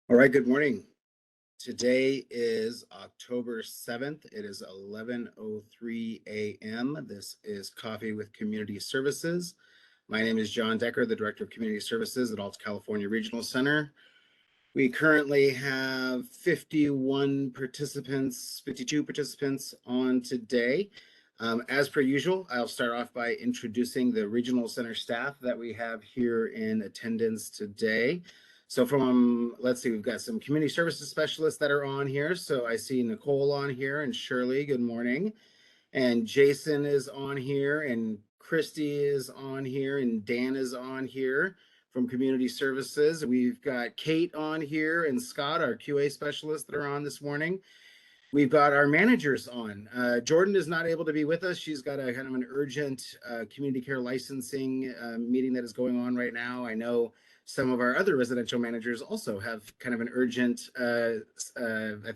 All right, good morning. Today is October 7th. It is 11:03 a.m. This is Coffee with Community Services. My name is John Decker, the Director of Community Services at Alta California Regional Center. We currently have 52 participants on today. As per usual, I'll start off by introducing the Regional Center staff that we have here in attendance today. So let's see, we've got some community services specialists that are on here. So I see Nicole on here and Shirley, good morning. And Jason is on here and Christy is on here and Dan is on here from community services. We've got Kate on here and Scott, our QA specialists that are on this morning. We've got our managers on. Jordan is not able to be with us. She's got a kind of an urgent community care licensing meeting that is going on right now. I know some of our other residential managers also have kind of an urgent, I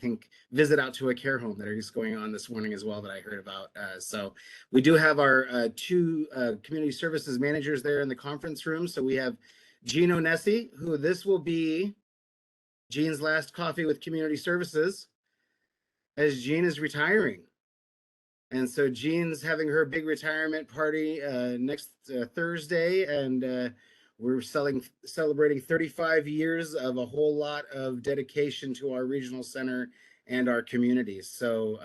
think, visit out to a care home that is going on this morning as well that I heard about. So we do have our two community services managers there in the conference room. So we have Gene Onesi, who this will be Gene's last coffee with community services, as Jean is retiring. And so Jean's having her big retirement party next Thursday, and we're celebrating 35 years of a whole lot of dedication to our regional center and our communities. So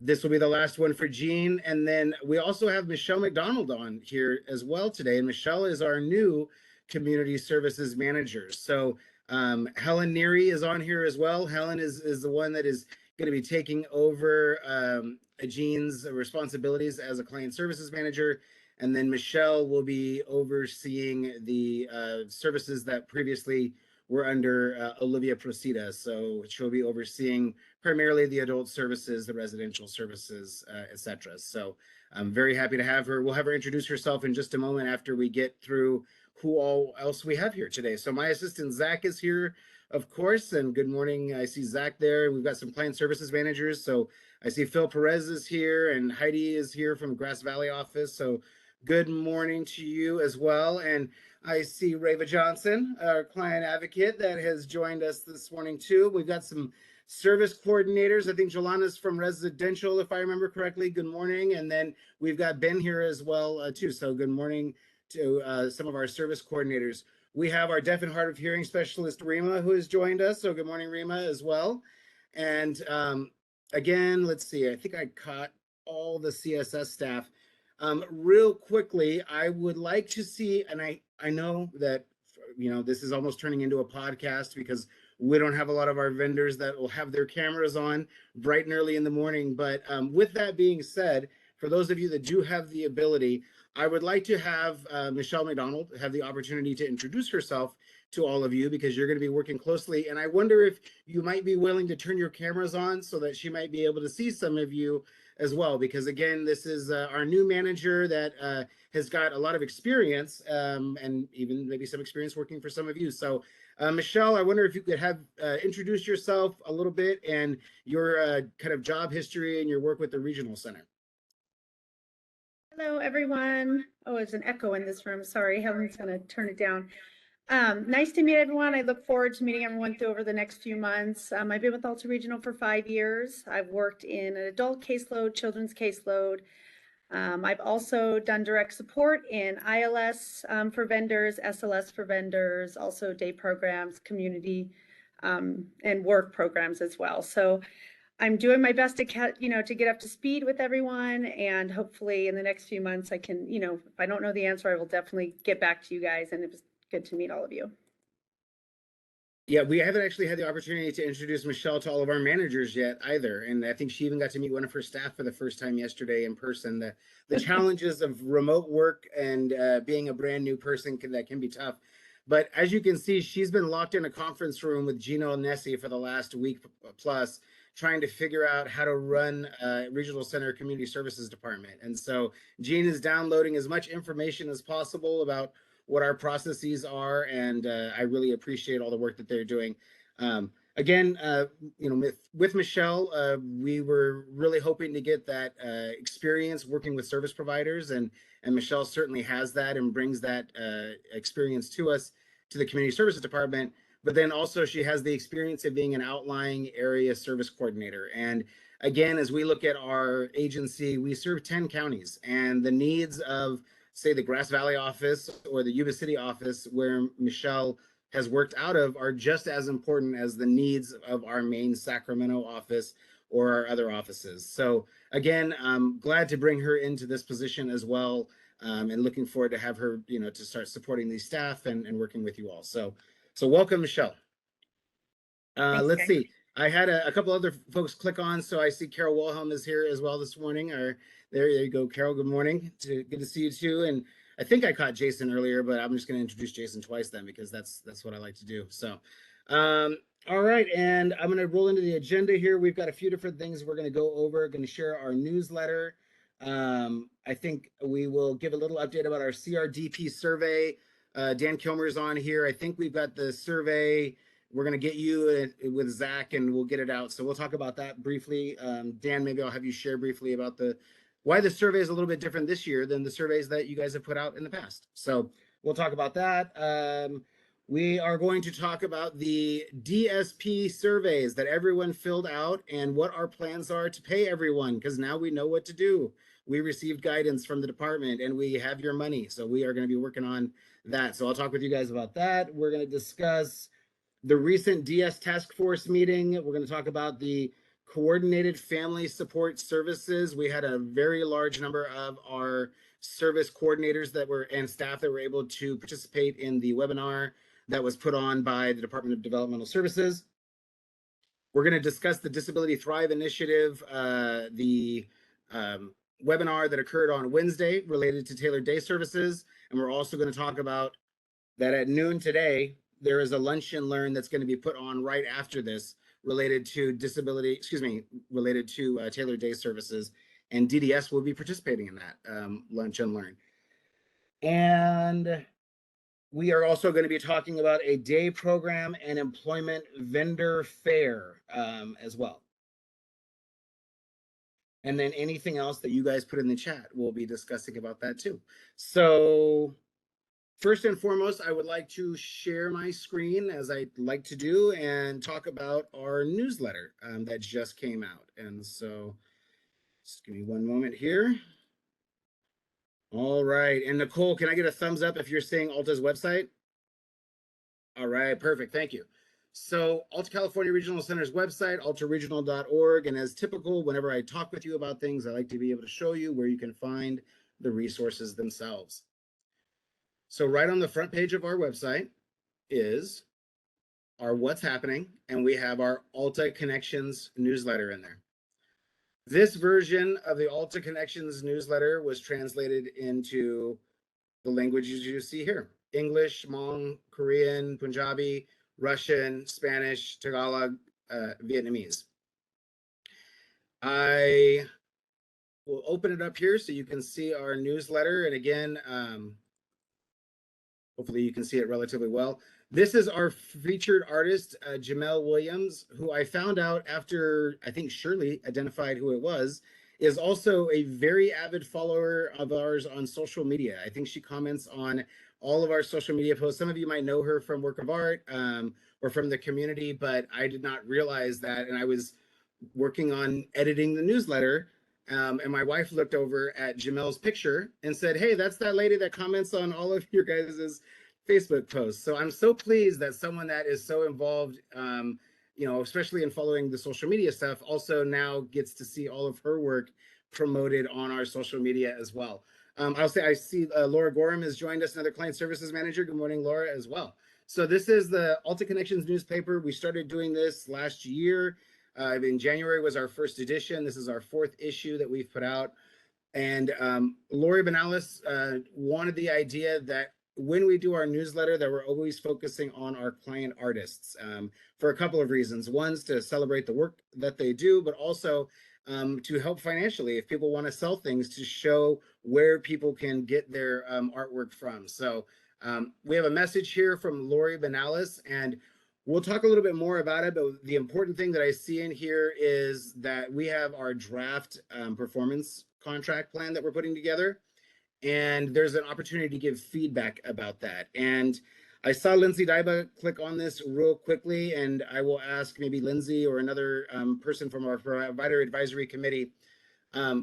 this will be the last one for Jean. And then we also have Michelle McDonald on here as well today. And Michelle is our new community services manager. So Helen Neary is on here as well. Helen is the one that is going to be taking over Jean's responsibilities as a client services manager. And then Michelle will be overseeing the services that previously were under Olivia Procida. So she'll be overseeing primarily the adult services, the residential services, etc. So I'm very happy to have her. We'll have her introduce herself in just a moment after we get through who all else we have here today. So my assistant Zach is here, of course, and good morning. I see Zach there. We've got some client services managers. So I see Phil Perez is here and Heidi is here from Grass Valley office. So good morning to you as well. And I see Rava Johnson, our client advocate, that has joined us this morning too. We've got some service coordinators. I think Jolana's from residential, if I remember correctly. Good morning. And then we've got Ben here as well too. So good morning to some of our service coordinators. We have our deaf and hard of hearing specialist, Rima, who has joined us. So good morning, Rima, as well. And again, let's see, I think I caught all the CSS staff. Real quickly, I would like to see, and I know that, this is almost turning into a podcast because we don't have a lot of our vendors that will have their cameras on bright and early in the morning. But with that being said, for those of you that do have the ability, I would like to have Michelle McDonald have the opportunity to introduce herself to all of you because you're going to be working closely. And I wonder if you might be willing to turn your cameras on so that she might be able to see some of you as well. Because again, this is our new manager that has got a lot of experience and even maybe some experience working for some of you. So Michelle, I wonder if you could have introduce yourself a little bit and your kind of job history and your work with the regional center. Hello, everyone. Oh, there's an echo in this room. Sorry, Helen's going to turn it down. Nice to meet everyone. I look forward to meeting everyone over the next few months. I've been with Alta Regional for 5 years. I've worked in an adult caseload, children's caseload. I've also done direct support in ILS for vendors, SLS for vendors, also day programs, community, and work programs as well. So I'm doing my best to get up to speed with everyone, and hopefully in the next few months I can, if I don't know the answer, I will definitely get back to you guys, and it was good to meet all of you. Yeah, we haven't actually had the opportunity to introduce Michelle to all of our managers yet either. And I think she even got to meet one of her staff for the first time yesterday in person. The challenges of remote work and being a brand new person that can be tough. But as you can see, she's been locked in a conference room with Gino Nessi for the last week plus, trying to figure out how to run Regional Center Community Services Department. And so Jean is downloading as much information as possible about what our processes are, and I really appreciate all the work that they're doing. Again, with Michelle, we were really hoping to get that experience working with service providers, and Michelle certainly has that and brings that experience to us, to the Community Services Department. but then also she has the experience of being an outlying area service coordinator. And again, as we look at our agency, we serve 10 counties, and the needs of, say, the Grass Valley office or the Yuba City office, where Michelle has worked out of, are just as important as the needs of our main Sacramento office or our other offices. So again, I'm glad to bring her into this position as well, and looking forward to have her, to start supporting the staff and working with you all. So welcome, Michelle. Let's see. I had a couple other folks click on, so I see Carol Wilhelm is here as well this morning. There you go, Carol. Good morning. Good to see you too. And I think I caught Jason earlier, but I'm just going to introduce Jason twice then, because that's what I like to do. So, all right, and I'm going to roll into the agenda here. We've got a few different things we're going to go over. Going to share our newsletter. I think we will give a little update about our Crdp survey. Dan Kilmer's on here. I think we've got the survey. We're going to get you with Zach, and we'll get it out. So we'll talk about that briefly. Dan, maybe I'll have you share briefly about why the survey is a little bit different this year than the surveys that you guys have put out in the past. So we'll talk about that. We are going to talk about the DSP surveys that everyone filled out and what our plans are to pay everyone, because now we know what to do. We received guidance from the department and we have your money. So we are going to be working on that. So I'll talk with you guys about that. We're going to discuss the recent DS task force meeting. We're going to talk about the coordinated family support services. We had a very large number of our service coordinators and staff that were able to participate in the webinar that was put on by the Department of Developmental Services. We're going to discuss the Disability Thrive Initiative, the webinar that occurred on Wednesday related to tailored day services. And we're also going to talk about that at noon today, there is a lunch and learn that's going to be put on right after this related to related to tailored day services, and DDS will be participating in that lunch and learn. And we are also going to be talking about a day program and employment vendor fair as well. And then anything else that you guys put in the chat, we'll be discussing about that too. So first and foremost, I would like to share my screen, as I like to do, and talk about our newsletter that just came out. And so just give me one moment here. All right. And Nicole, can I get a thumbs up if you're seeing Alta's website? All right, perfect. Thank you. So Alta California Regional Center's website, altaregional.org. And as typical, whenever I talk with you about things, I like to be able to show you where you can find the resources themselves. So right on the front page of our website is our what's happening, and we have our Alta Connections newsletter in there. This version of the Alta Connections newsletter was translated into the languages you see here: English, Hmong, Korean, Punjabi, Russian, Spanish, Tagalog, Vietnamese. I will open it up here so you can see our newsletter. And again, hopefully you can see it relatively well. This is our featured artist, Jamel Williams, who I found out after, I think Shirley identified who it was, is also a very avid follower of ours on social media. I think she comments on all of our social media posts. Some of you might know her from Work of Art or from the community, but I did not realize that. And I was working on editing the newsletter, and my wife looked over at Jamel's picture and said, "Hey, that's that lady that comments on all of your guys' Facebook posts." So I'm so pleased that someone that is so involved, especially in following the social media stuff, also now gets to see all of her work promoted on our social media as well. I'll say I see Laura Gorham has joined us, another client services manager. Good morning, Laura, as well. So this is the Alta Connections newspaper. We started doing this last year. In January was our first edition. This is our 4th issue that we've put out. And Lori Benalis wanted the idea that when we do our newsletter, that we're always focusing on our client artists for a couple of reasons. One's to celebrate the work that they do, but also to help financially if people want to sell things, to show where people can get their artwork from. So we have a message here from Lori Benalis, and we'll talk a little bit more about it, but the important thing that I see in here is that we have our draft performance contract plan that we're putting together, and there's an opportunity to give feedback about that. And I saw Lindsay Daiba click on this real quickly, and I will ask maybe Lindsay or another person from our provider advisory committee.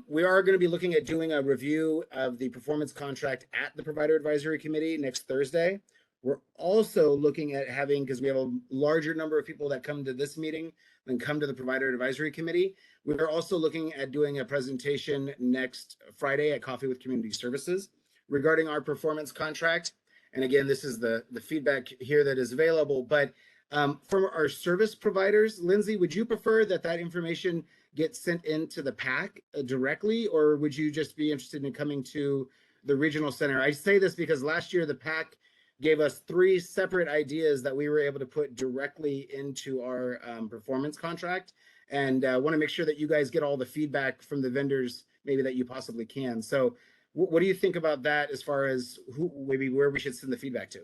We are going to be looking at doing a review of the performance contract at the provider advisory committee next Thursday. We're also looking at having, because we have a larger number of people that come to this meeting than come to the provider advisory committee. We're also looking at doing a presentation next Friday at Coffee with Community Services regarding our performance contract. And again, this is the feedback here that is available. But from our service providers, Lindsay, would you prefer that information get sent into the PAC directly, or would you just be interested in coming to the regional center? I say this because last year the PAC gave us 3 separate ideas that we were able to put directly into our performance contract, and want to make sure that you guys get all the feedback from the vendors maybe that you possibly can. So what do you think about that as far as maybe where we should send the feedback to?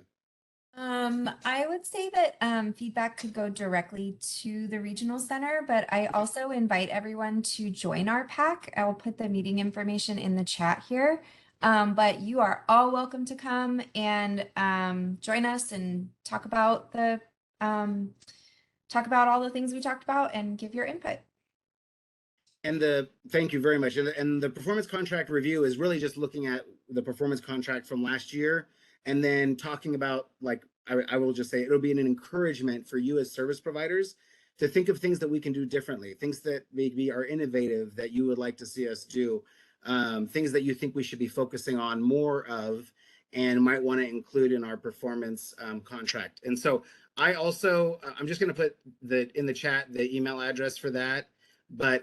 I would say that feedback could go directly to the regional center, but I also invite everyone to join our PAC. I will put the meeting information in the chat here. But you are all welcome to come and join us and talk about all the things we talked about and give your input. And thank you very much. And the performance contract review is really just looking at the performance contract from last year, and then talking about, like, I will just say it'll be an encouragement for you as service providers to think of things that we can do differently, things that maybe are innovative that you would like to see us do, things that you think we should be focusing on more of and might want to include in our performance contract. And so I also, I'm just going to put in the chat the email address for that, but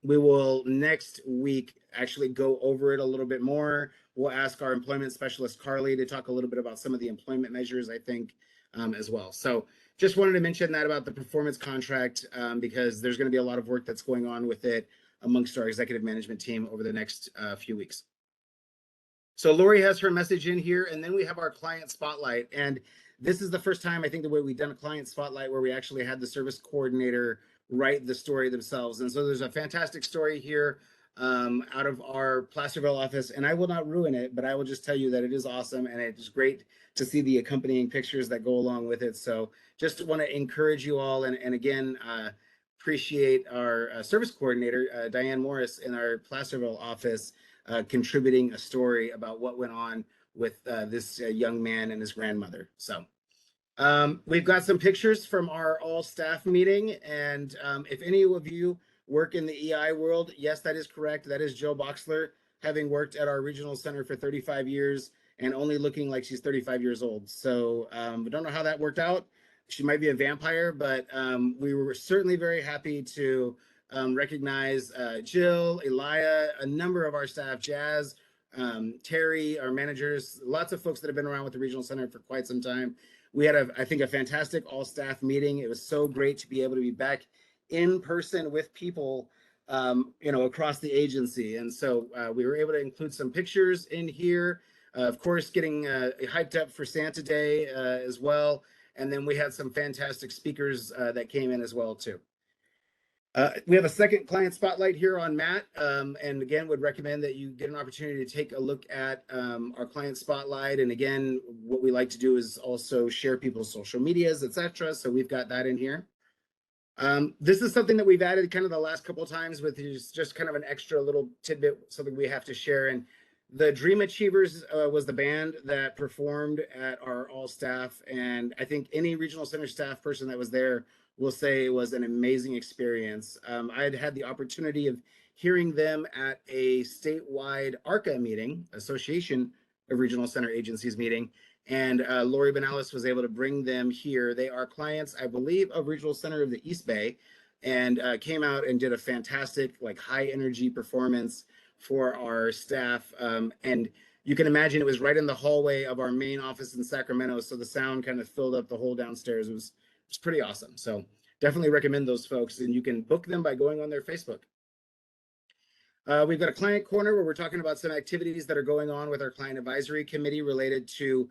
we will next week actually go over it a little bit more. We'll ask our employment specialist, Carly, to talk a little bit about some of the employment measures, I think, as well. So just wanted to mention that about the performance contract, because there's going to be a lot of work that's going on with it amongst our executive management team over the next few weeks. So Lori has her message in here, and then we have our client spotlight. And this is the first time, I think, the way we've done a client spotlight where we actually had the service coordinator write the story themselves. And so there's a fantastic story here out of our Placerville office, and I will not ruin it, but I will just tell you that it is awesome, and it's great to see the accompanying pictures that go along with it. So just want to encourage you all, and again, appreciate our service coordinator, Diane Morris, in our Placerville office, contributing a story about what went on with this young man and his grandmother. So we've got some pictures from our all staff meeting, and if any of you work in the EI world, yes, that is correct. That is Jill Boxler, having worked at our regional center for 35 years and only looking like she's 35 years old. So we don't know how that worked out. She might be a vampire, but we were certainly very happy to recognize Jill, Elia, a number of our staff, Jazz, Terry, our managers, lots of folks that have been around with the regional center for quite some time. We had, I think, a fantastic all staff meeting. It was so great to be able to be back in person with people, across the agency. And so we were able to include some pictures in here, of course, getting hyped up for Santa Day as well. And then we had some fantastic speakers that came in as well, too. We have a second client spotlight here on Matt, and again, would recommend that you get an opportunity to take a look at our client spotlight. And again, what we like to do is also share people's social medias, etc. So we've got that in here. This is something that we've added kind of the last couple of times, with just kind of an extra little tidbit, something we have to share. And the Dream Achievers was the band that performed at our all staff, and I think any regional center staff person that was there will say it was an amazing experience. I had the opportunity of hearing them at a statewide ARCA meeting, Association of Regional Center Agencies meeting, and Lori Benalis was able to bring them here. They are clients, I believe, of Regional Center of the East Bay, and came out and did a fantastic, like, high energy performance for our staff. And you can imagine it was right in the hallway of our main office in Sacramento, so the sound kind of filled up the whole downstairs. It was pretty awesome. So definitely recommend those folks, and you can book them by going on their Facebook. We've got a client corner where we're talking about some activities that are going on with our client advisory committee related to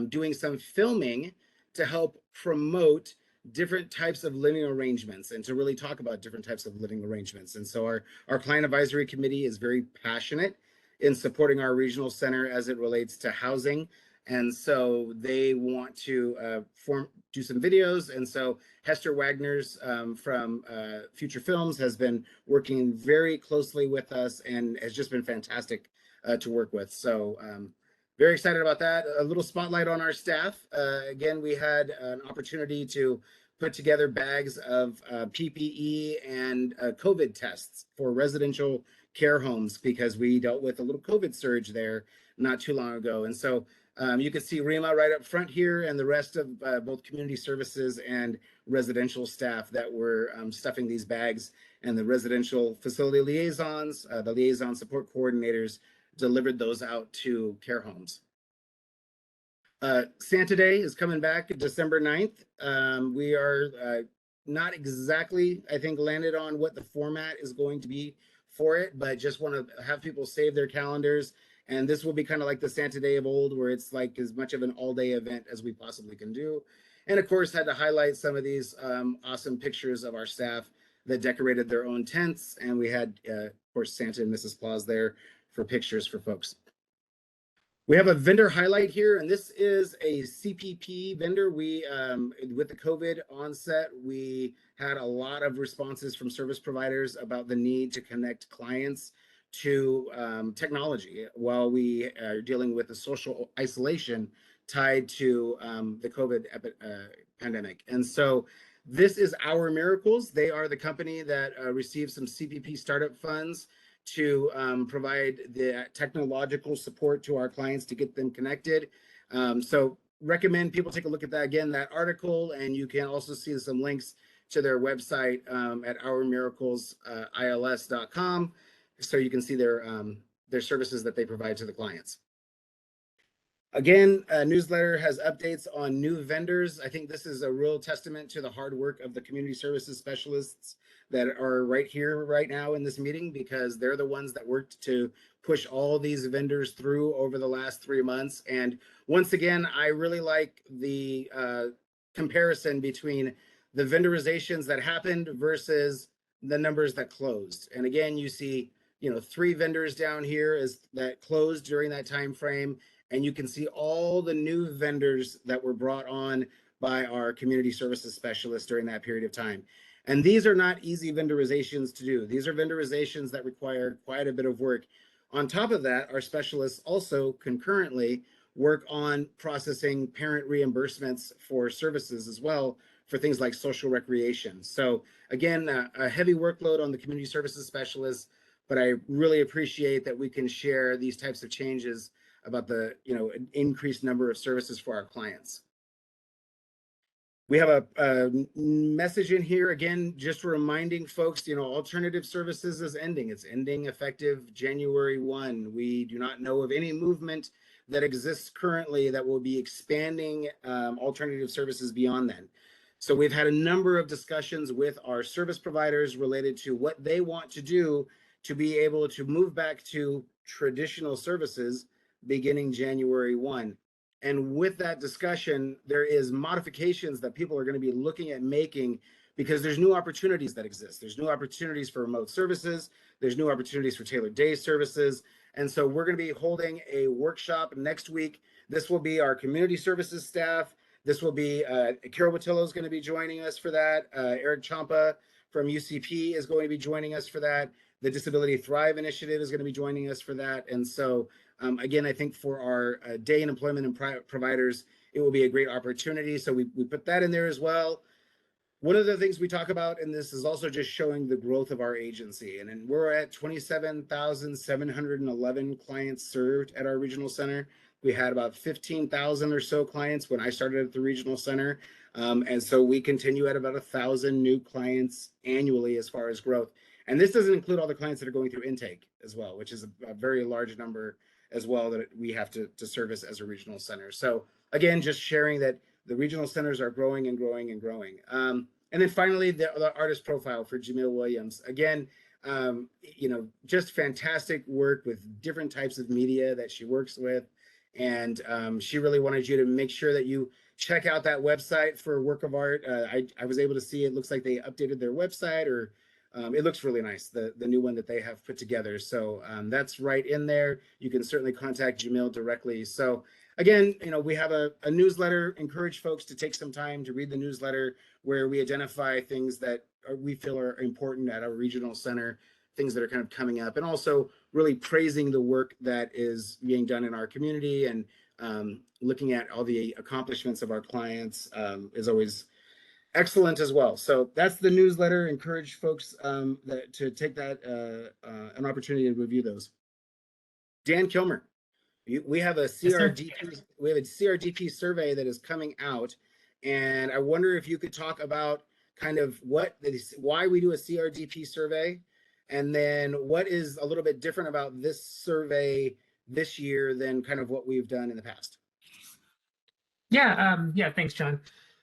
doing some filming to help promote different types of living arrangements and to really talk about different types of living arrangements. And so our client advisory committee is very passionate in supporting our regional center as it relates to housing. And so they want to do some videos. And so Hester Wagner's from Future Films has been working very closely with us and has just been fantastic to work with. So very excited about that. A little spotlight on our staff. Again, we had an opportunity to put together bags of PPE and COVID tests for residential care homes because we dealt with a little COVID surge there not too long ago. And so you can see Rima right up front here and the rest of both community services and residential staff that were stuffing these bags, and the residential facility liaisons, the liaison support coordinators delivered those out to care homes. Santa Day is coming back December 9th. We are not exactly, I think, landed on what the format is going to be for it, but just want to have people save their calendars. And this will be kind of like the Santa Day of old, where it's like as much of an all-day event as we possibly can do. And of course, had to highlight some of these awesome pictures of our staff that decorated their own tents. And we had, of course, Santa and Mrs. Claus there for pictures for folks. We have a vendor highlight here, and this is a CPP vendor. We, with the COVID onset, we had a lot of responses from service providers about the need to connect clients to technology while we are dealing with the social isolation tied to the COVID pandemic. And so this is Our Miracles. They are the company that received some CPP startup funds to provide the technological support to our clients to get them connected. So recommend people take a look at that again, that article, and you can also see some links to their website at ourmiraclesils.com, so you can see their services that they provide to the clients. Again, newsletter has updates on new vendors. I think this is a real testament to the hard work of the community services specialists that are right here right now in this meeting, because they're the ones that worked to push all these vendors through over the last 3 months. And once again, I really like the comparison between the vendorizations that happened versus the numbers that closed. And again, you see, 3 vendors down here that closed during that time frame. And you can see all the new vendors that were brought on by our community services specialists during that period of time. And these are not easy vendorizations to do. These are vendorizations that require quite a bit of work. On top of that, our specialists also concurrently work on processing parent reimbursements for services as well, for things like social recreation. So again, a heavy workload on the community services specialists, but I really appreciate that we can share these types of changes about the increased number of services for our clients. We have a message in here, again, just reminding folks, alternative services is ending. It's ending effective January 1. We do not know of any movement that exists currently that will be expanding alternative services beyond then. So we've had a number of discussions with our service providers related to what they want to do to be able to move back to traditional services beginning January 1. And with that discussion, there is modifications that people are going to be looking at making, because there's new opportunities that exist. There's new opportunities for remote services. There's new opportunities for tailored day services. And so we're going to be holding a workshop next week. This will be our community services staff. This will be, Carol Botillo is going to be joining us for that. Eric Champa from UCP is going to be joining us for that. The Disability Thrive Initiative is going to be joining us for that. And so again, I think for our day in employment and providers, it will be a great opportunity. So we put that in there as well. One of the things we talk about in this is also just showing the growth of our agency. And we're at 27,711 clients served at our regional center. We had about 15,000 or so clients when I started at the regional center. And so we continue at about 1,000 new clients annually as far as growth. And this doesn't include all the clients that are going through intake as well, which is a very large number as well that we have to service as a regional center. So again, just sharing that the regional centers are growing and growing and growing. And then finally, the artist profile for Jamil Williams. Again, just fantastic work with different types of media that she works with. And she really wanted you to make sure that you check out that website for a work of art. I was able to see, it looks like they updated their website, or it looks really nice, the new one that they have put together. So that's right in there. You can certainly contact Jamil directly. So again, we have a newsletter. Encourage folks to take some time to read the newsletter where we identify things that we feel are important at our regional center, things that are kind of coming up, and also really praising the work that is being done in our community, and looking at all the accomplishments of our clients is always excellent as well. So that's the newsletter. Encourage folks to take that an opportunity to review those. Dan Kilmer, we have a CRDP survey that is coming out, and I wonder if you could talk about kind of why we do a CRDP survey, and then what is a little bit different about this survey this year than kind of what we've done in the past. Yeah, thanks, John.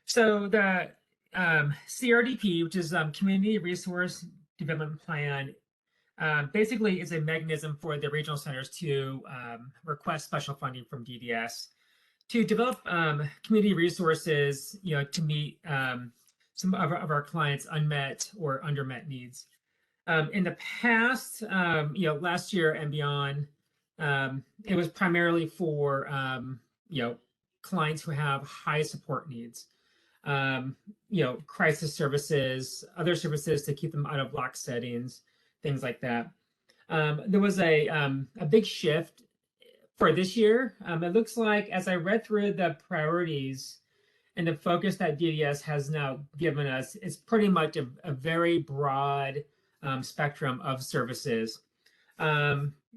So the CRDP, which is Community Resource Development Plan, basically is a mechanism for the regional centers to request special funding from DDS to develop community resources, to meet some of our clients' unmet or undermet needs. In the past, last year and beyond, it was primarily for clients who have high support needs, crisis services, other services to keep them out of locked settings, things like that. There was a big shift for this year. It looks like, as I read through the priorities and the focus that DDS has now given us, it's pretty much a very broad spectrum of services.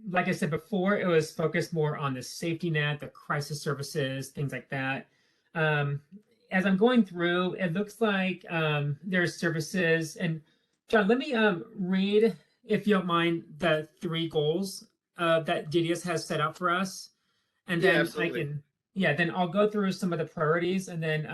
Like I said before, it was focused more on the safety net, the crisis services, things like that. As I'm going through, it looks like there's services, and John, let me read, if you don't mind, the 3 goals that DDS has set up for us, and then then I'll go through some of the priorities, and then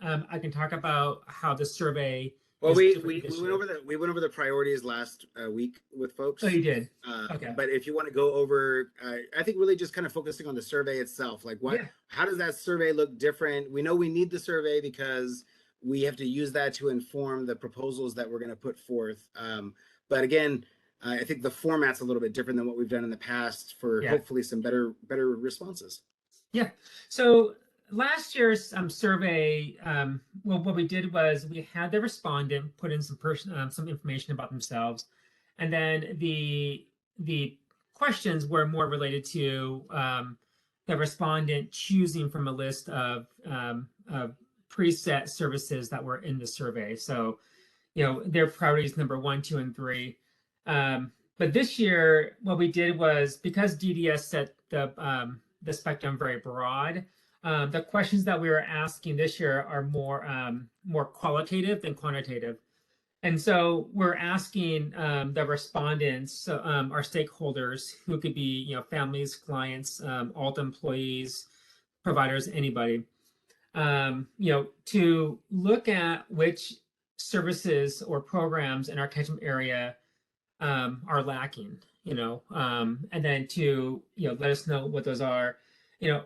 I can talk about how the survey. Well, we went over the priorities last week with folks. Oh, you did. Okay. But if you want to go over, I think really just kind of focusing on the survey itself, like how does that survey look different? We know we need the survey because we have to use that to inform the proposals that we're going to put forth. But again, I think the format's a little bit different than what we've done in the past for hopefully some better responses. Yeah. So last year's survey, what we did was we had the respondent put in some information about themselves, and then the questions were more related to the respondent choosing from a list of preset services that were in the survey. So, their priorities number 1, 2, and 3. But this year, what we did was, because DDS set the spectrum very broad, the questions that we were asking this year are more qualitative than quantitative. And so we're asking the respondents, our stakeholders, who could be families, clients, alt employees, providers, anybody, to look at which services or programs in our catchment area are lacking, and then to let us know what those are,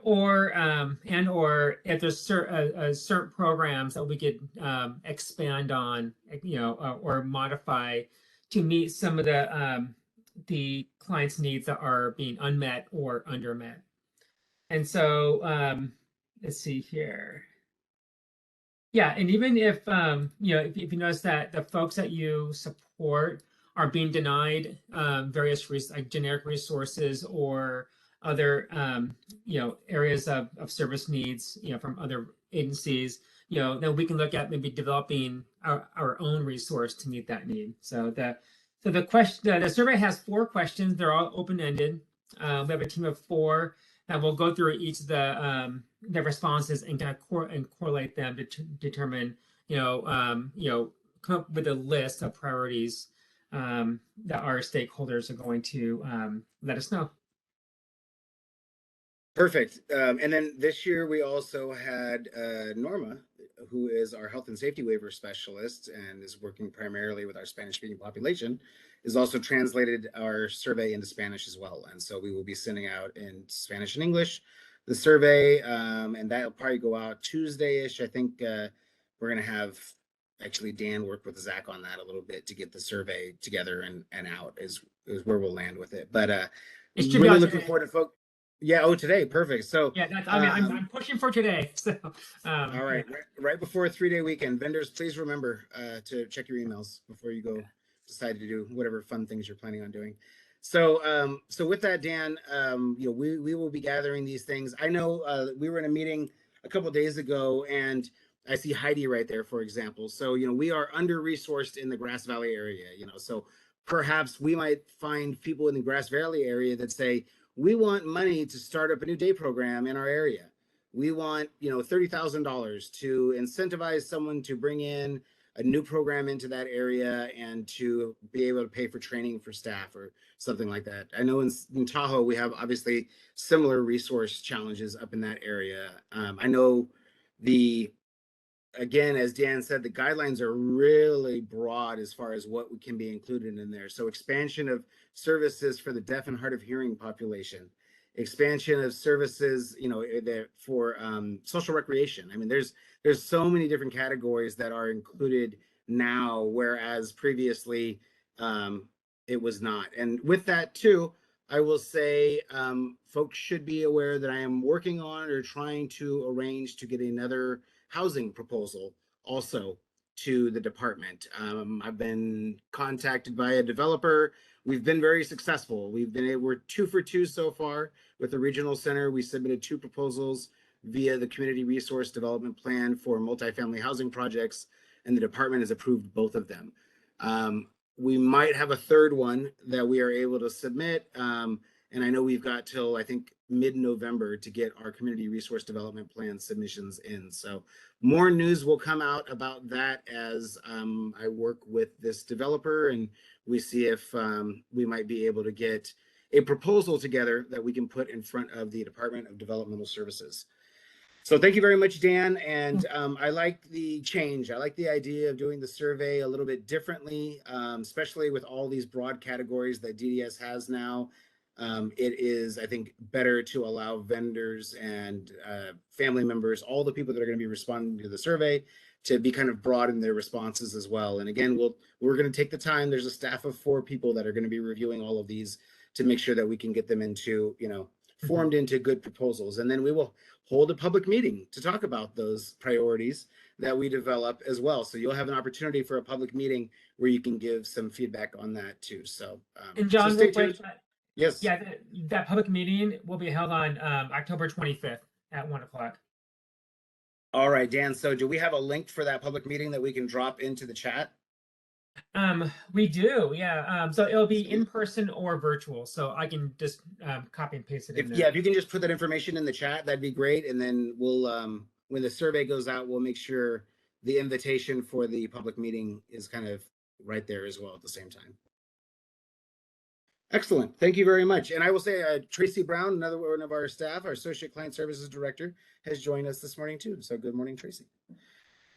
or if there's certain programs that we could expand on, or modify to meet some of the clients' needs that are being unmet or undermet. And so let's see here. Yeah, and even if if you notice that the folks that you support are being denied various generic resources or other areas of service needs from other agencies, then we can look at maybe developing our own resource to meet that need. So the survey has 4 questions. They're all open-ended. We have a team of 4 that will go through each of the responses and kind of correlate them to determine come up with a list of priorities that our stakeholders are going to let us know. Perfect. And then this year we also had Norma, who is our health and safety waiver specialist and is working primarily with our Spanish-speaking population, is also translated our survey into Spanish as well. And so we will be sending out in Spanish and English the survey, and that will probably go out Tuesday-ish. I think we're going to have actually Dan work with Zach on that a little bit to get the survey together and out is where we'll land with it. But really looking forward to folks. Yeah. Oh, today. Perfect. So, Yeah, that's, I mean, um, I'm pushing for today. So, all right, yeah. right before a 3-day weekend, vendors, please remember to check your emails before you go decide to do whatever fun things you're planning on doing. So, so with that, Dan, you know, we will be gathering these things. I know we were in a meeting a couple of days ago, and I see Heidi right there, for example. So, you know, we are under-resourced in the Grass Valley area, you know, so perhaps we might find people in the Grass Valley area that say, we want money to start up a new day program in our area. We want, you know, $30,000 to incentivize someone to bring in a new program into that area and to be able to pay for training for staff or something like that. I know in Tahoe, we have obviously similar resource challenges up in that area. I know the, again, as Dan said, the guidelines are really broad as far as what can be included in there. So expansion of services for the deaf and hard of hearing population, expansion of services, you know, for social recreation. I mean, there's so many different categories that are included now, whereas previously it was not. And with that too, I will say folks should be aware that I am working on or trying to arrange to get another housing proposal also to the department. I've been contacted by a developer. We've been very successful. We're 2 for 2 so far with the regional center. We submitted 2 proposals via the community resource development plan for multifamily housing projects, and the department has approved both of them. We might have a third one that we are able to submit. And I know we've got till, I think, mid-November to get our community resource development plan submissions in. So more news will come out about that as I work with this developer and we see if we might be able to get a proposal together that we can put in front of the Department of Developmental Services. So thank you very much, Dan. And I like the change. I like the idea of doing the survey a little bit differently, especially with all these broad categories that DDS has now. It is, I think, better to allow vendors and family members, all the people that are going to be responding to the survey, to be kind of broad in their responses as well. And again, we're going to take the time. There's a staff of 4 people that are going to be reviewing all of these to make sure that we can get them into, you know, formed into good proposals. And then we will hold a public meeting to talk about those priorities that we develop as well. So you'll have an opportunity for a public meeting where you can give some feedback on that too. So, And John, so stay real quick, tuned. Yes. yeah, that public meeting will be held on October 25th at 1 o'clock. All right, Dan. So do we have a link for that public meeting that we can drop into the chat? We do, yeah. So it'll be in person or virtual. So I can just copy and paste it in there. Yeah, if you can just put that information in the chat, that'd be great. And then we'll, when the survey goes out, we'll make sure the invitation for the public meeting is kind of right there as well at the same time. Excellent. Thank you very much. And I will say Tracy Brown, another one of our staff, our Associate Client Services Director, has joined us this morning too. So good morning, Tracy.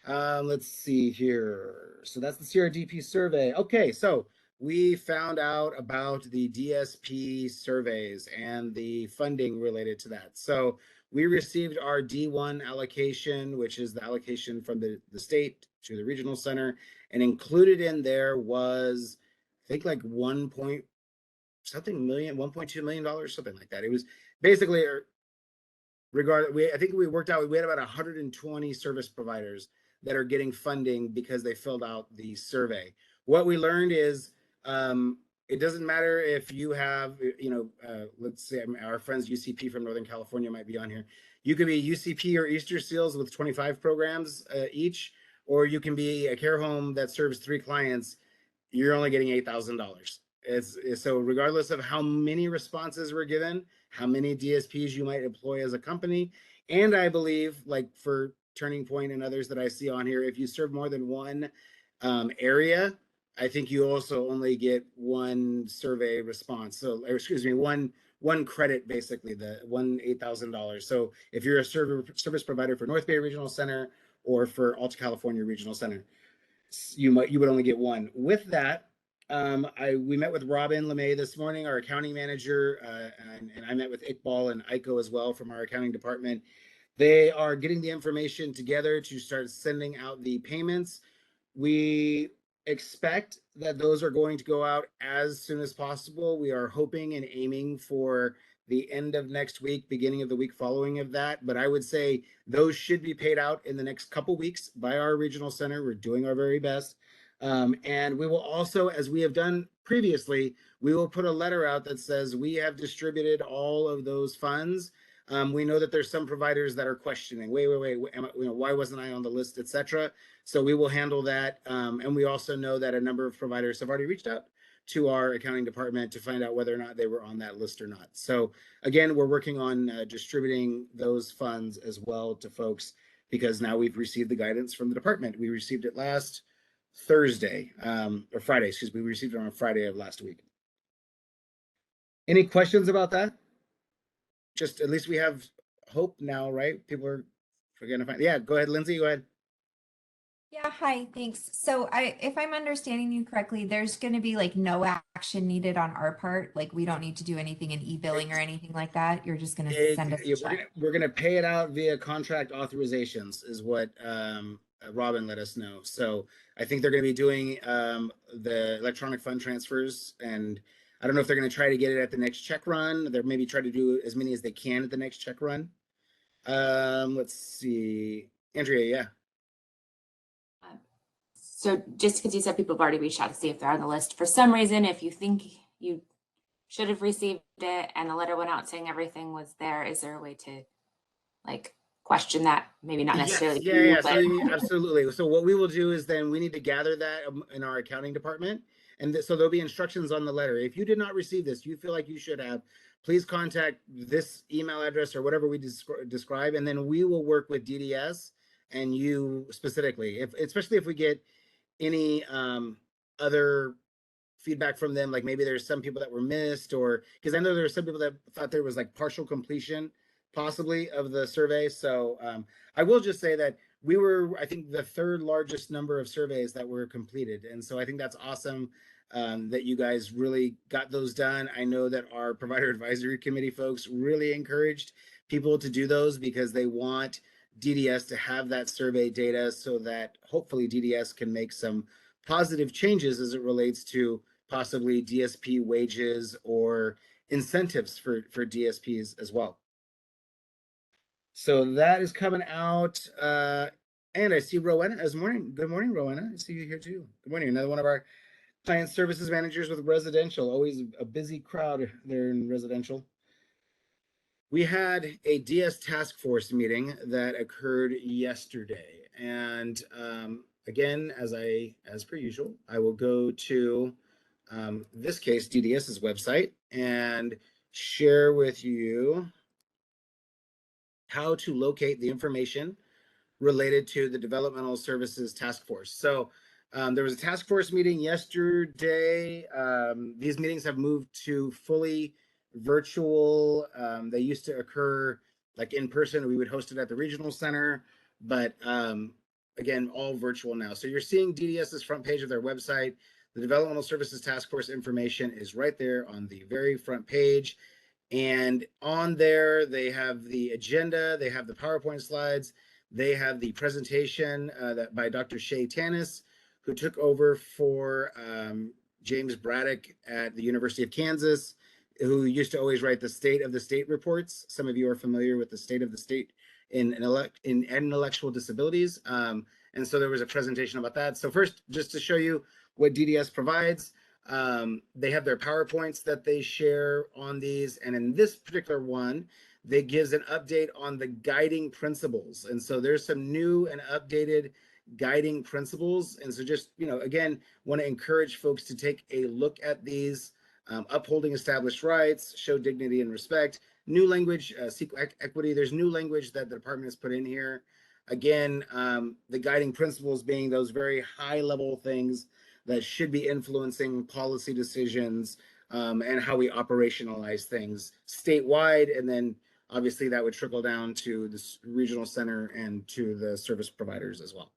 Let's see here. So that's the Crdp survey. Okay, so we found out about the Dsp surveys and the funding related to that. So we received our D1 allocation, which is the allocation from the state to the regional center, and included in there was, I think, like $1.2 million, something like that. It was basically I think we worked out, we had about 120 service providers that are getting funding because they filled out the survey. What we learned is it doesn't matter if you have, you know, let's say our friends UCP from Northern California might be on here. You could be UCP or Easter Seals with 25 programs each, or you can be a care home that serves 3 clients. You're only getting $8,000. So regardless of how many responses were given, how many DSPs you might employ as a company, and I believe, like for Turning Point and others that I see on here, if you serve more than one area, I think you also only get 1 survey response. So, or excuse me, one credit, basically, the $8,000. So if you're a service provider for North Bay Regional Center or for Alta California Regional Center, you would only get 1. With that, we met with Robin LeMay this morning, our accounting manager, and I met with Iqbal and Aiko as well from our accounting department. They are getting the information together to start sending out the payments. We expect that those are going to go out as soon as possible. We are hoping and aiming for the end of next week, beginning of the week following of that. But I would say those should be paid out in the next couple weeks by our regional center. We're doing our very best. And we will also, as we have done previously, we will put a letter out that says we have distributed all of those funds. We know that there's some providers that are questioning, wait, why wasn't I on the list, etc. So we will handle that. And we also know that a number of providers have already reached out to our accounting department to find out whether or not they were on that list or not. So again, we're working on distributing those funds as well to folks, because now we've received the guidance from the department. We received it last Thursday, or Friday, excuse me. We received it on Friday of last week. Any questions about that? Just at least we have hope now, right? People are going to find, yeah, go ahead, Lindsay, go ahead. Yeah, hi, thanks. So if I'm understanding you correctly, there's going to be like no action needed on our part. Like we don't need to do anything in e-billing or anything like that. You're just going to send us a check. We're gonna pay it out via contract authorizations is what Robin let us know. So I think they're gonna be doing the electronic fund transfers, and I don't know if they're gonna try to get it at the next check run. They're maybe try to do as many as they can at the next check run. Let's see, Andrea, yeah. So just because you said people have already reached out to see if they're on the list, for some reason, if you think you should have received it and the letter went out saying everything was there, is there a way to like question that? Maybe not necessarily. Yes, yeah. So absolutely. So what we will do is then we need to gather that in our accounting department. And so there'll be instructions on the letter. If you did not receive this, you feel like you should have, please contact this email address or whatever we describe. And then we will work with DDS and you specifically, especially if we get any other feedback from them, like maybe there's some people that were missed, or because I know there were some people that thought there was like partial completion possibly of the survey. So I will just say that we were, I think, the third largest number of surveys that were completed. And so I think that's awesome that you guys really got those done. I know that our provider advisory committee folks really encouraged people to do those because they want DDS to have that survey data so that hopefully DDS can make some positive changes as it relates to possibly DSP wages or incentives for DSPs as well. So that is coming out. And I see Rowena this morning. Good morning, Rowena. I see you here too. Good morning. Another one of our client services managers with residential. Always a busy crowd there in residential. We had a DS task force meeting that occurred yesterday. And again, as per usual, I will go to this case, DDS's website, and share with you how to locate the information related to the Developmental Services Task Force. So there was a task force meeting yesterday. These meetings have moved to fully virtual. They used to occur like in person. We would host it at the regional center, but again, all virtual now. So you're seeing DDS's front page of their website. The Developmental Services Task Force information is right there on the very front page. And on there, they have the agenda, they have the PowerPoint slides, they have the presentation that by Dr. Shay Tanis, who took over for James Braddock at the University of Kansas, who used to always write the State of the State reports. Some of you are familiar with the State of the State in intellectual disabilities. And so there was a presentation about that. So first, just to show you what DDS provides, they have their PowerPoints that they share on these. And in this particular one, they gives an update on the guiding principles. And so there's some new and updated guiding principles. And so just, again, want to encourage folks to take a look at these. Upholding established rights, show dignity and respect, new language, seek equity. There's new language that the department has put in here. Again, the guiding principles being those very high level things that should be influencing policy decisions and how we operationalize things statewide. And then obviously that would trickle down to the regional center and to the service providers as well.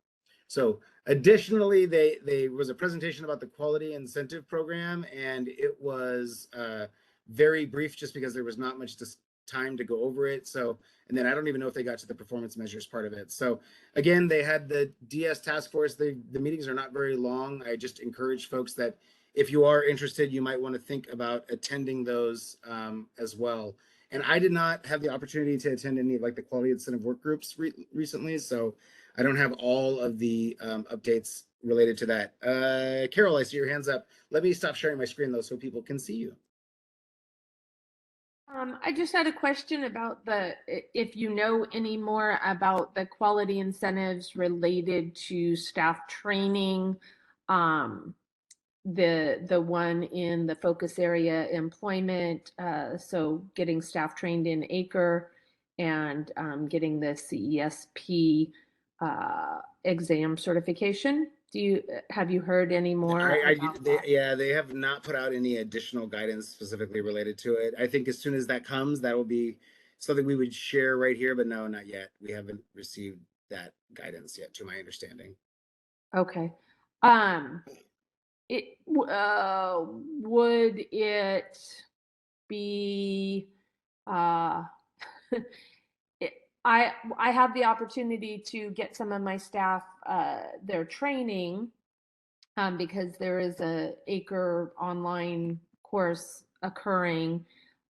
So additionally, there was a presentation about the quality incentive program, and it was very brief just because there was not much time to go over it. So, and then I don't even know if they got to the performance measures part of it. So again, they had the DS task force. The meetings are not very long. I just encourage folks that if you are interested, you might want to think about attending those as well. And I did not have the opportunity to attend any of like the quality incentive work groups recently, so I don't have all of the updates related to that. Carol, I see your hands up. Let me stop sharing my screen though so people can see you. I just had a question about if you know any more about the quality incentives related to staff training, the one in the focus area employment, so getting staff trained in ACRE and getting the CESP exam certification. Have you heard any more about that? Yeah, they have not put out any additional guidance specifically related to it. I think as soon as that comes, that will be something we would share right here, but no, not yet. We haven't received that guidance yet, to my understanding. Okay. Would it be I have the opportunity to get some of my staff their training because there is a ACRE online course occurring.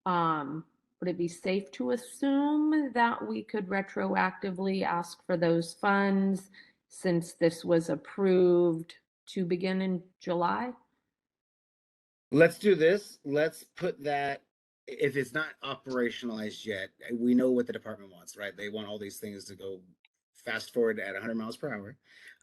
Would it be safe to assume that we could retroactively ask for those funds since this was approved to begin in July? Let's do this. Let's put that, if it's not operationalized yet, we know what the department wants, right? They want all these things to go fast forward at 100 miles per hour.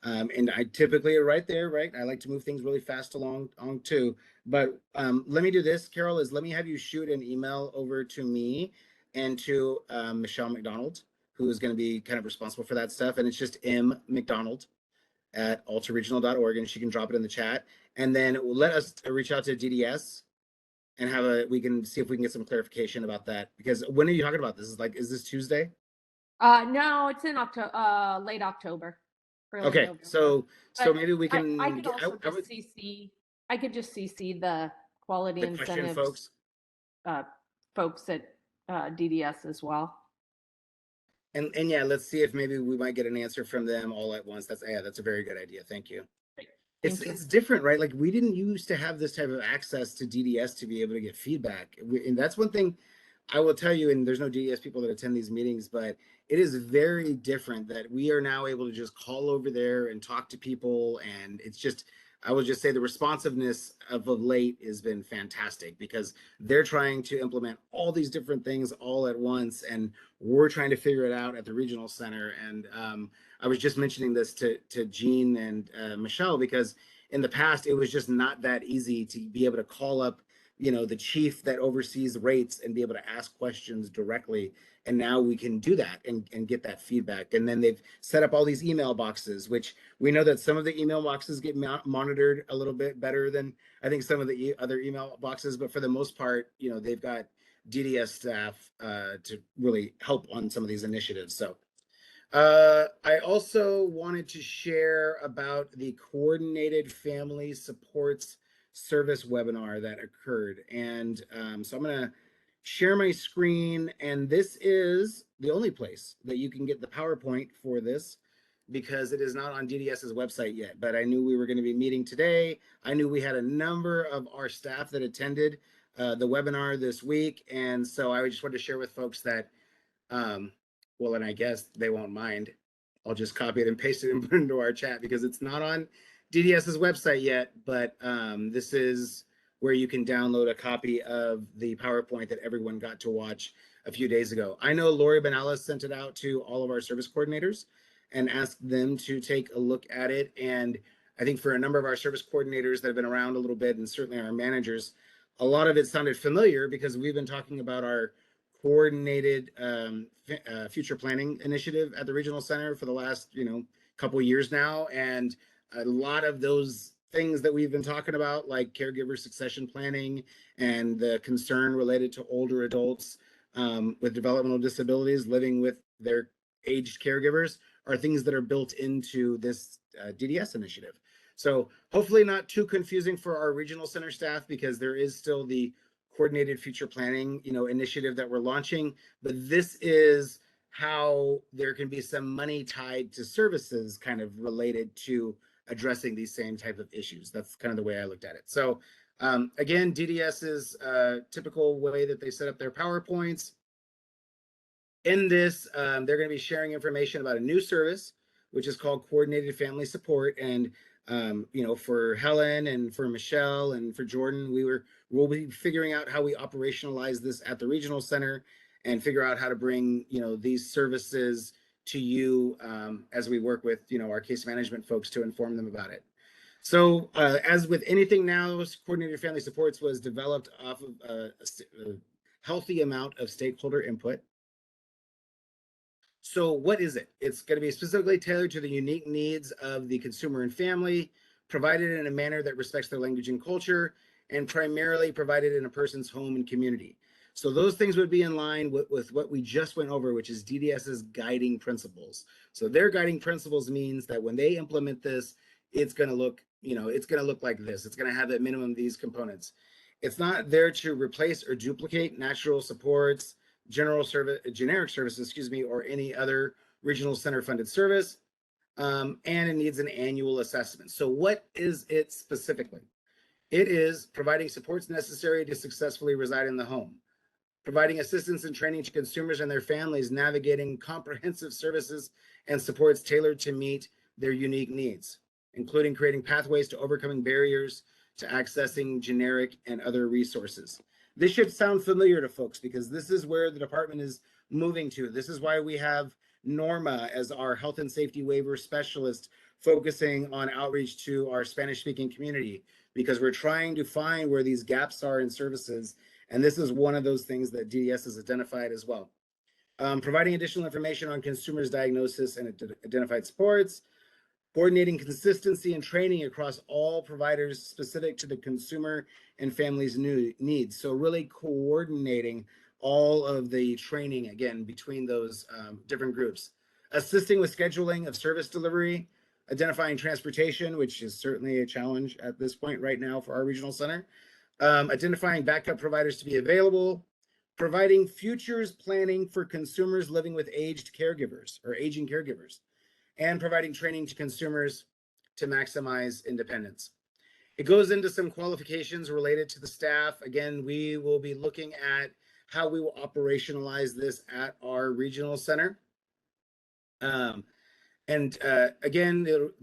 And I typically are right there, right? I like to move things really fast along too. But let me do this, Carol, is let me have you shoot an email over to me and to Michelle McDonald, who is going to be kind of responsible for that stuff. And it's just M McDonald at altaregional.org, and she can drop it in the chat. And then let us reach out to DDS and we can see if we can get some clarification about that. Because when are you talking about this? Is this Tuesday? No, it's in October, late October. Okay, November. so But maybe we can. I could also just CC. I could just CC the quality the question, incentives folks at DDS as well. And yeah, let's see if maybe we might get an answer from them all at once. That's a very good idea. Thank you. It's different, right? Like we didn't used to have this type of access to DDS to be able to get feedback. And that's one thing I will tell you, and there's no DDS people that attend these meetings, but it is very different that we are now able to just call over there and talk to people. And it's just, I would just say the responsiveness of late has been fantastic because they're trying to implement all these different things all at once. And we're trying to figure it out at the regional center. And I was just mentioning this to Jean and Michelle, because in the past, it was just not that easy to be able to call up, the chief that oversees rates and be able to ask questions directly. And now we can do that and get that feedback. And then they've set up all these email boxes, which we know that some of the email boxes get monitored a little bit better than I think some of the other email boxes. But for the most part, they've got DDS staff to really help on some of these initiatives. So I also wanted to share about the Coordinated Family Supports Service webinar that occurred. And so I'm going to share my screen, and this is the only place that you can get the PowerPoint for this because it is not on DDS's website yet, but I knew we were going to be meeting today. I knew we had a number of our staff that attended the webinar this week. And so I just wanted to share with folks that, well, and I guess they won't mind. I'll just copy it and paste it and put it into our chat because it's not on DDS's website yet, but this is where you can download a copy of the PowerPoint that everyone got to watch a few days ago. I know Lori Benalis sent it out to all of our service coordinators and asked them to take a look at it. And I think for a number of our service coordinators that have been around a little bit, and certainly our managers, a lot of it sounded familiar because we've been talking about our coordinated future planning initiative at the regional center for the last couple of years now. And a lot of those things that we've been talking about, like caregiver succession planning and the concern related to older adults with developmental disabilities living with their aged caregivers, are things that are built into this DDS initiative. So hopefully not too confusing for our regional center staff, because there is still the coordinated future planning initiative that we're launching, but this is how there can be some money tied to services kind of related to addressing these same type of issues. That's kind of the way I looked at it. So again, DDS's typical way that they set up their PowerPoints, In this, they're going to be sharing information about a new service, which is called Coordinated Family Support. And for Helen and for Michelle and for Jordan, we'll be figuring out how we operationalize this at the regional center and figure out how to bring these services to you as we work with our case management folks to inform them about it. So as with anything now, Coordinated Family Supports was developed off of a healthy amount of stakeholder input. So what is it? It's going to be specifically tailored to the unique needs of the consumer and family, provided in a manner that respects their language and culture, and primarily provided in a person's home and community. So those things would be in line with what we just went over, which is DDS's guiding principles. So their guiding principles means that when they implement this, it's going to look, it's going to look like this. It's going to have at minimum these components. It's not there to replace or duplicate natural supports, generic services, or any other regional center funded service. And it needs an annual assessment. So what is it specifically? It is providing supports necessary to successfully reside in the home, providing assistance and training to consumers and their families, navigating comprehensive services and supports tailored to meet their unique needs, including creating pathways to overcoming barriers to accessing generic and other resources. This should sound familiar to folks because this is where the department is moving to. This is why we have Norma as our health and safety waiver specialist focusing on outreach to our Spanish-speaking community, because we're trying to find where these gaps are in services. And this is one of those things that DDS has identified as well. Providing additional information on consumers' diagnosis and identified supports, coordinating consistency and training across all providers specific to the consumer and family's needs. So really coordinating all of the training, again, between those different groups. Assisting with scheduling of service delivery, identifying transportation, which is certainly a challenge at this point right now for our regional center. Identifying backup providers to be available, providing futures planning for consumers living with aging caregivers, and providing training to consumers to maximize independence. It goes into some qualifications related to the staff. Again, we will be looking at how we will operationalize this at our regional center. Again,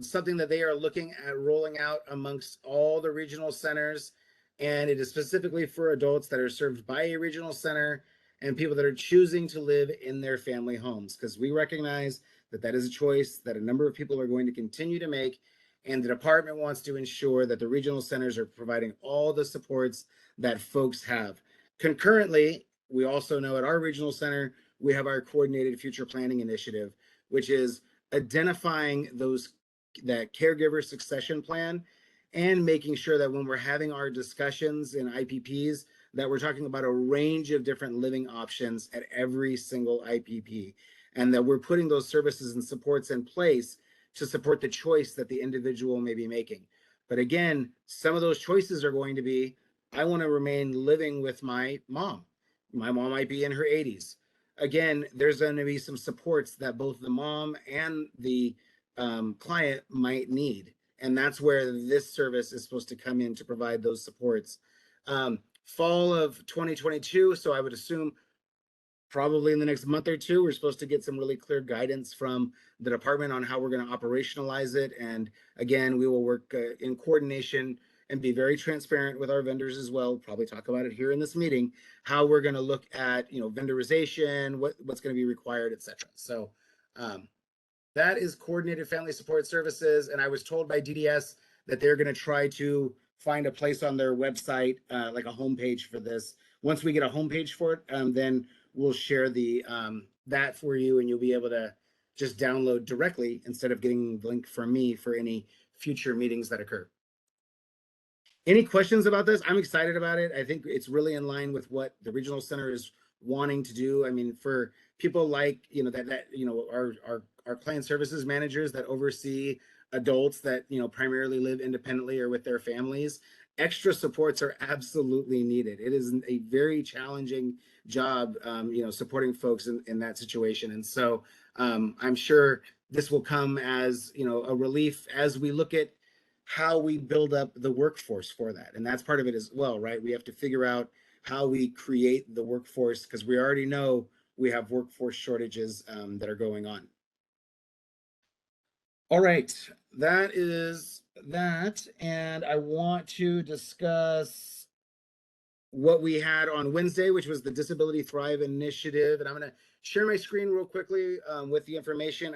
something that they are looking at rolling out amongst all the regional centers, and it is specifically for adults that are served by a regional center and people that are choosing to live in their family homes, because we recognize that is a choice that a number of people are going to continue to make, and the department wants to ensure that the regional centers are providing all the supports that folks have. Concurrently, we also know at our regional center, we have our coordinated future planning initiative, which is identifying that caregiver succession plan and making sure that when we're having our discussions in IPPs, that we're talking about a range of different living options at every single IPP, and that we're putting those services and supports in place to support the choice that the individual may be making. But again, some of those choices are going to be, I want to remain living with my mom. My mom might be in her 80s. Again, there's going to be some supports that both the mom and the client might need. And that's where this service is supposed to come in to provide those supports. Fall of 2022, so I would assume probably in the next month or two, we're supposed to get some really clear guidance from the department on how we're going to operationalize it. And again, we will work in coordination and be very transparent with our vendors as well. Probably talk about it here in this meeting, how we're going to look at, vendorization, what's going to be required, et cetera. So that is Coordinated Family Support Services. And I was told by DDS that they're going to try to find a place on their website, like a homepage for this. Once we get a homepage for it, then we'll share that for you, and you'll be able to just download directly instead of getting the link from me for any future meetings that occur. Any questions about this? I'm excited about it. I think it's really in line with what the regional center is wanting to do. I mean, for people like, our client services managers that oversee adults that, primarily live independently or with their families, extra supports are absolutely needed. It is a very challenging job, supporting folks in that situation. And so I'm sure this will come as, a relief as we look at how we build up the workforce for that. And that's part of it as well, right? We have to figure out how we create the workforce, because we already know we have workforce shortages that are going on. All right, that is that. And I want to discuss what we had on Wednesday, which was the Disability Thrive Initiative. And I'm going to share my screen real quickly with the information.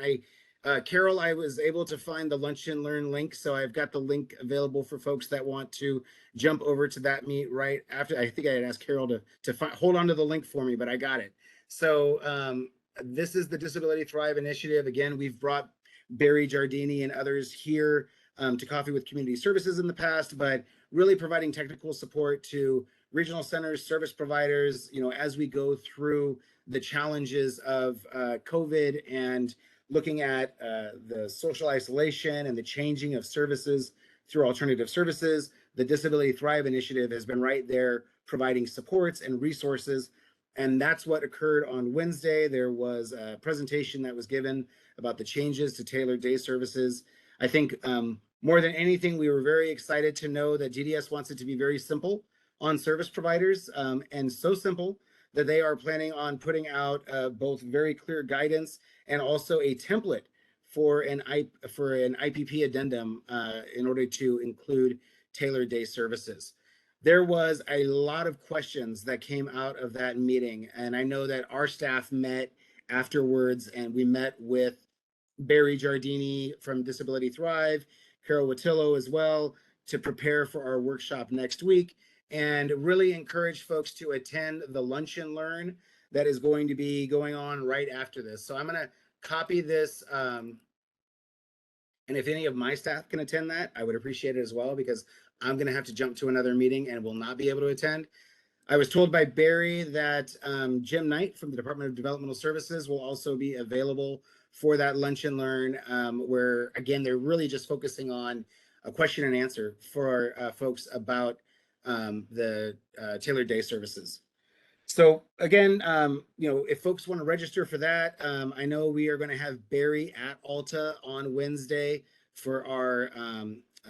Carol, I was able to find the Lunch and Learn link. So I've got the link available for folks that want to jump over to that meet right after. I think I had asked Carol to hold on to the link for me, but I got it. So this is the Disability Thrive Initiative. Again, we've brought Barry Giardini and others here to Coffee with Community Services in the past, but really providing technical support to regional centers, service providers, as we go through the challenges of COVID and looking at the social isolation and the changing of services through alternative services. The Disability Thrive Initiative has been right there providing supports and resources. And that's what occurred on Wednesday. There was a presentation that was given about the changes to tailored day services. I think more than anything, we were very excited to know that DDS wants it to be very simple on service providers, and so simple that they are planning on putting out both very clear guidance and also a template for an IPP addendum in order to include tailored day services. There was a lot of questions that came out of that meeting, and I know that our staff met afterwards, and we met with Barry Giardini from Disability Thrive, Carol Wattillo as well, to prepare for our workshop next week, and really encourage folks to attend the Lunch and Learn that is going to be going on right after this. So I'm going to copy this, and if any of my staff can attend that, I would appreciate it as well, because I'm going to have to jump to another meeting and will not be able to attend. I was told by Barry that Jim Knight from the Department of Developmental Services will also be available for that Lunch and Learn, where, again, they're really just focusing on a question and answer for folks about the tailored day services. So again, if folks want to register for that, I know we are going to have Barry at Alta on Wednesday for our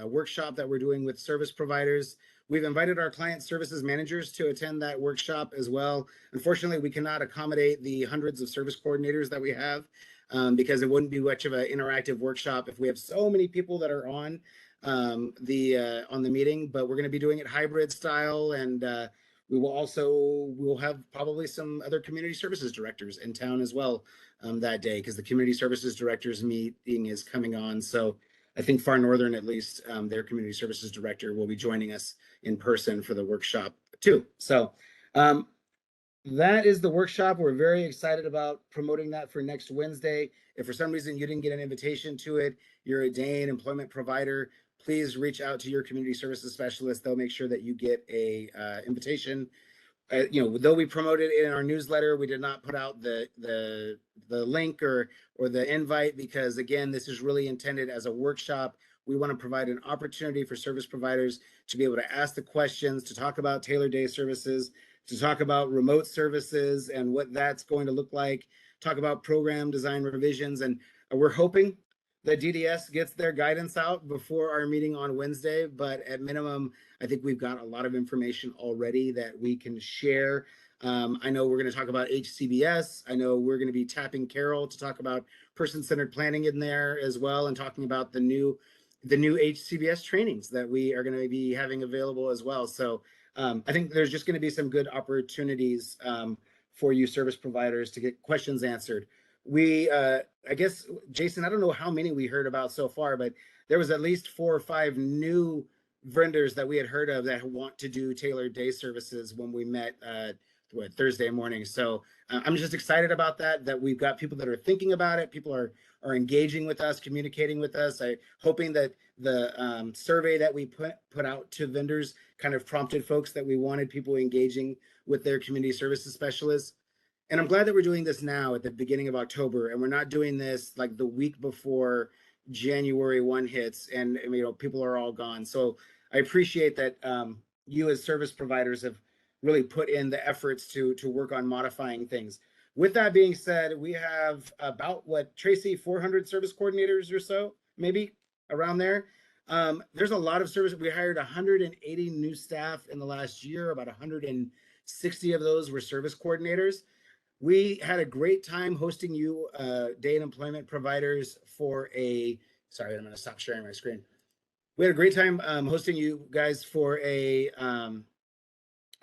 workshop that we're doing with service providers. We've invited our client services managers to attend that workshop as well. Unfortunately, we cannot accommodate the hundreds of service coordinators that we have because it wouldn't be much of an interactive workshop if we have so many people that are on the meeting, but we're going to be doing it hybrid style, and we'll have probably some other community services directors in town as well that day, because the community services directors meeting is coming on. So I think Far Northern, at least, their community services director will be joining us in person for the workshop too. So that is the workshop. We're very excited about promoting that for next Wednesday. If for some reason you didn't get an invitation to it, you're a Dane employment provider, please reach out to your community services specialist. They'll make sure that you get a invitation. Though we promoted it in our newsletter, we did not put out the link or the invite, because again, this is really intended as a workshop. We want to provide an opportunity for service providers to be able to ask the questions, to talk about tailored day services, to talk about remote services and what that's going to look like, talk about program design revisions. And we're hoping that DDS gets their guidance out before our meeting on Wednesday, but at minimum, I think we've got a lot of information already that we can share. I know we're going to talk about HCBS. I know we're going to be tapping Carol to talk about person-centered planning in there as well, and talking about the new HCBS trainings that we are going to be having available as well. So I think there's just going to be some good opportunities for you service providers to get questions answered. I guess, Jason, I don't know how many we heard about so far, but there was at least 4 or 5 new vendors that we had heard of that want to do tailored day services when we met Thursday morning. So I'm just excited about that we've got people that are thinking about it. People are engaging with us, communicating with us. Hoping that the survey that we put out to vendors kind of prompted folks that we wanted people engaging with their community services specialists. And I'm glad that we're doing this now at the beginning of October, and we're not doing this like the week before January 1 hits and people are all gone. So I appreciate that you as service providers have really put in the efforts to work on modifying things. With that being said, we have about, Tracy, 400 service coordinators or so, maybe around there. There's a lot of service. We hired 180 new staff in the last year. About 160 of those were service coordinators. we had a great time hosting you, day and employment providers for a, sorry, I'm going to stop sharing my screen. We had a great time hosting you guys for a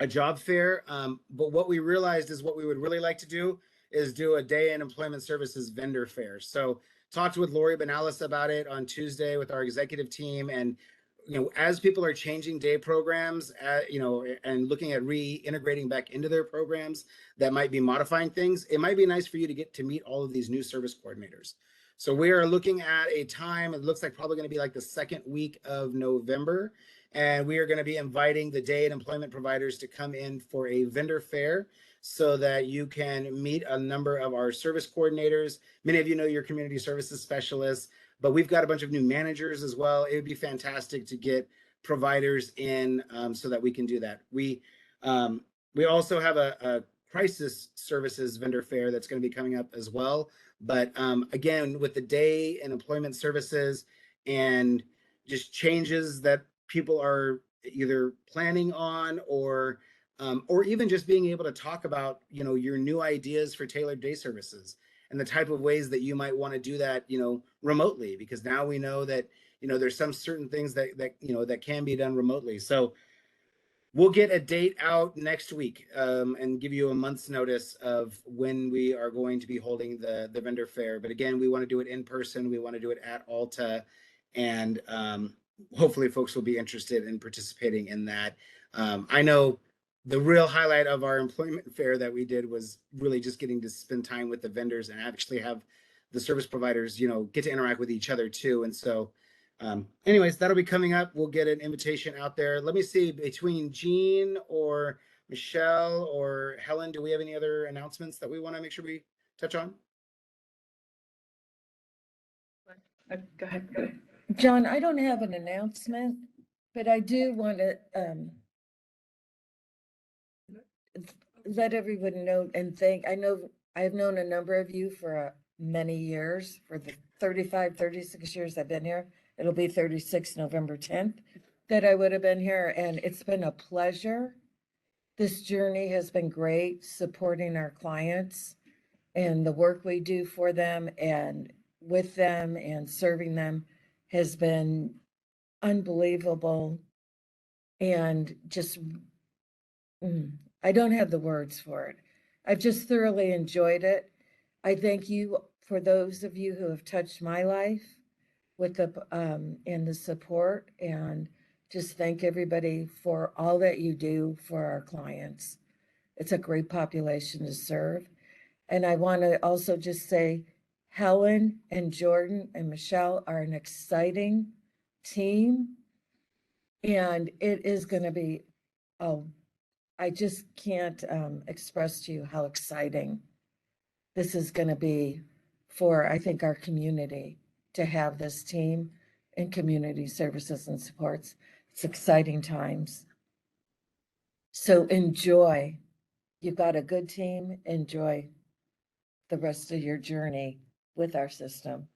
job fair. But what we realized is what we would really like to do is do a day in employment services vendor fair. So talked with Lori Benalis about it on Tuesday with our executive team. And, you know, as people are changing day programs, you know, and looking at reintegrating back into their programs that might be modifying things, it might be nice for you to get to meet all of these new service coordinators. So we are looking at a time, it looks like probably going to be like the second week of November. And we are going to be inviting the day and employment providers to come in for a vendor fair so that you can meet a number of our service coordinators. Many of you know your community services specialists, but we've got a bunch of new managers as well. It would be fantastic to get providers in so that we can do that. We also have a crisis services vendor fair that's going to be coming up as well. But again, with the day and employment services and just changes that people are either planning on or even just being able to talk about, you know, your new ideas for tailored day services and the type of ways that you might want to do that, you know, remotely, because now we know that, you know, there's some certain things that you know, that can be done remotely. So we'll get a date out next week and give you a month's notice of when we are going to be holding the vendor fair. But again, we want to do it in person. We want to do it at Alta, and hopefully folks will be interested in participating in that. I know the real highlight of our employment fair that we did was really just getting to spend time with the vendors and actually have the service providers, you know, get to interact with each other too. And so anyways, that'll be coming up. We'll get an invitation out there. Let me see, between Jean or Michelle or Helen, do we have any other announcements that we want to make sure we touch on? Go ahead. John, I don't have an announcement, but I do want to let everyone know and thank, I know I've known a number of you for many years, for the 36 years I've been here. It'll be 36 November 10th that I would have been here, and it's been a pleasure. This journey has been great, supporting our clients and the work we do for them and with them and serving them has been unbelievable. And just, I don't have the words for it. I've just thoroughly enjoyed it. I thank you for those of you who have touched my life with the and the support, and just thank everybody for all that you do for our clients. It's a great population to serve. And I want to also just say Helen and Jordan and Michelle are an exciting team, and it is going to be, I just can't express to you how exciting this is going to be for, I think, our community to have this team in community services and supports. It's exciting times. So enjoy. You've got a good team. Enjoy the rest of your journey with our system.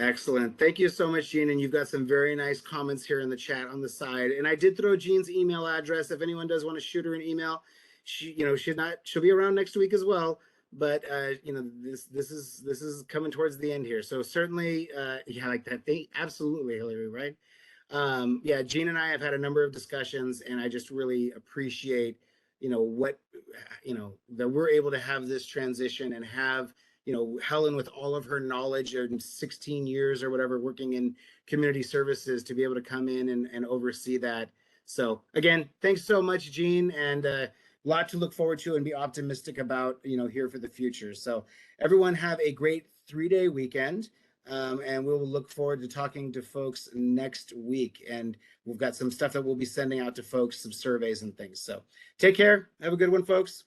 Excellent. Thank you so much, Jean. And you've got some very nice comments here in the chat on the side. And I did throw Jean's email address. If anyone does want to shoot her an email, she'll be around next week as well. But you know, this is coming towards the end here. So certainly, yeah, like that thing. Absolutely, Hillary, right? Yeah, Jean and I have had a number of discussions, and I just really appreciate, you know, what, you know, that we're able to have this transition and have, you know, Helen with all of her knowledge and 16 years or whatever working in community services to be able to come in and oversee that. So again, thanks so much, Jean, and a lot to look forward to and be optimistic about, you know, here for the future. So everyone have a great 3-day weekend. And we'll look forward to talking to folks next week. And we've got some stuff that we'll be sending out to folks, some surveys and things. So take care. Have a good one, folks.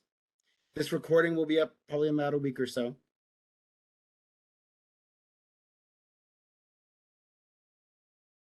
This recording will be up probably in about a week or so.